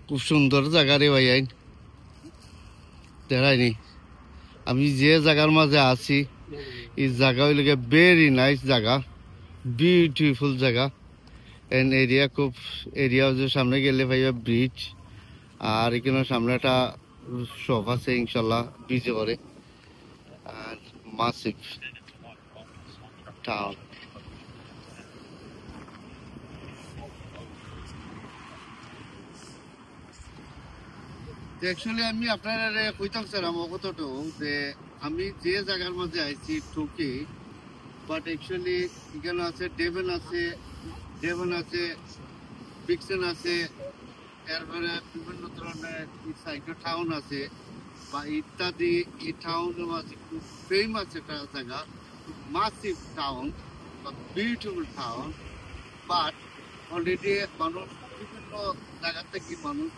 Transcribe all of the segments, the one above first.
খুব সুন্দর জায়গা রে ভাই আইন দেখায়নি আমি যে জায়গার মাঝে আছি এই জায়গা হইলে ভেরি নাইস জায়গা বিউটিফুল জায়গা এন্ড এরিয়া খুব এরিয়া যে সামনে গেলে ভাইয়া ব্রিজ আর এখানে সামনে একটা শপ আছে ইনশাল্লাহ ব্রিজে করে আর মাসিভ টাউন অ্যাকচুয়ালি আমি আপনার কইতাম স্যার আমার কতটুকু যে আমি যে জায়গার মধ্যে আইছি টুকি বাট অ্যাকচুয়ালি এখানে আছে ডেভন আছে বিক্সেন আছে এরপরে বিভিন্ন ধরনের সাইকেল টাউন আছে বা ইত্যাদি এই টাউনের মাঝে খুব ফেমাস একটা জায়গা মাসিভ টাউন বা বিউটিফুল টাউন বাট অলরেডি মানুষ বিভিন্ন জায়গা থেকে মানুষ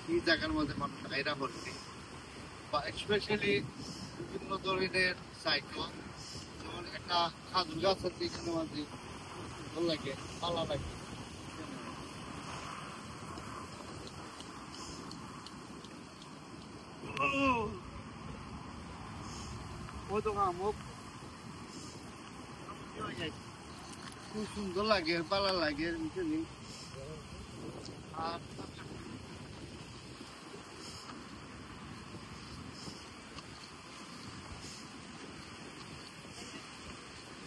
এই জায়গার মধ্যে মানুষ আয়রা করছে বা স্পেশালি বিভিন্ন ধরনের সাইকেল যেমন একটা খাজুর গাছ আছে এখানে মাঝে ভালো লাগে ভালো লাগে খুব সুন্দর লাগে ভালো লাগে বুঝলি আর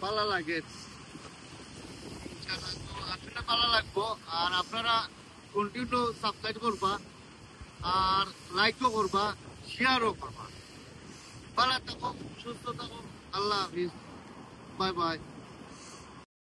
ভালো লাগে আসলে ভালো লাগবো আর আপনারা কন্টিনিউ সাবস্ক্রাইব করবা আর লাইকও করবা শেয়ারও করবা ভালো থাকো সুস্থ থাকো আল্লাহ হাফিজ বাই বাই